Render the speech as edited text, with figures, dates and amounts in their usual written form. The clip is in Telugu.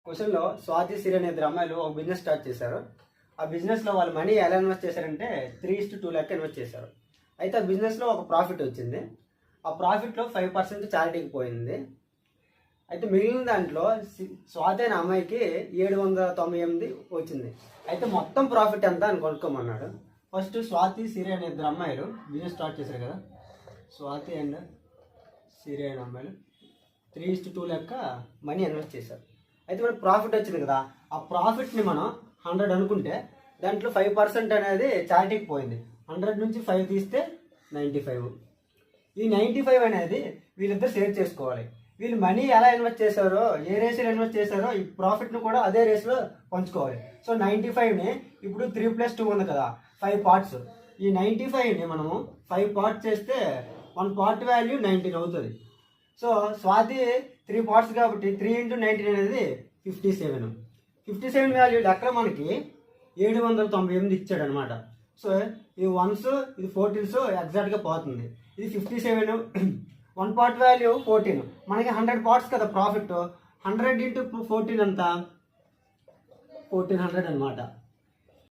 క్వశ్చన్లో స్వాతి సిరి అనే ఇద్దరు అమ్మాయిలు ఒక బిజినెస్ స్టార్ట్ చేశారు. ఆ బిజినెస్లో వాళ్ళు మనీ ఎలా ఇన్వెస్ట్ చేశారంటే 3:2 లెక్క ఇన్వెస్ట్ చేశారు. అయితే ఆ బిజినెస్లో ఒక ప్రాఫిట్ వచ్చింది. ఆ ప్రాఫిట్లో 5% చారిటీకి పోయింది. అయితే మిగిలిన దాంట్లో స్వాతి అనే అమ్మాయికి 798 వచ్చింది. అయితే మొత్తం ప్రాఫిట్ ఎంత అని కొనుక్కోమన్నాడు. ఫస్ట్ స్వాతి సిరి అనే ఇద్దరు అమ్మాయిలు బిజినెస్ స్టార్ట్ చేశారు కదా. స్వాతి అండ్ సిరి అనే అమ్మాయిలు 3:2 లెక్క మనీ ఇన్వెస్ట్ చేశారు. అయితే మనకు ప్రాఫిట్ వచ్చింది కదా, ఆ ప్రాఫిట్ని మనం 100 అనుకుంటే దాంట్లో 5% అనేది చారిటీకి పోయింది. 100 నుంచి 5 తీస్తే 95. ఈ 95 అనేది వీళ్ళిద్దరు షేర్ చేసుకోవాలి. వీళ్ళు మనీ ఎలా ఇన్వెస్ట్ చేశారో, ఏ రేసులో ఇన్వెస్ట్ చేశారో ఈ ప్రాఫిట్ను కూడా అదే రేసులో పంచుకోవాలి. సో 95ని ఇప్పుడు 3+2 ఉంది కదా, 5 పార్ట్స్. ఈ 95ని మనము 5 పార్ట్స్ చేస్తే 1 పార్ట్ వాల్యూ 19 అవుతుంది. సో స్వాతి 3 పార్ట్స్ కాబట్టి 3 × 19 అనేది 57. 57 వాల్యూ లెక్క మనకి 798 ఇచ్చాడు అనమాట. సో ఇది 1s, ఇది 14s ఎగ్జాక్ట్గా పోతుంది. ఇది 57, 1 పార్ట్ వాల్యూ 14. మనకి 100 పార్ట్స్ కదా ప్రాఫిట్. 100 × 14 ఎంత 1400 అనమాట.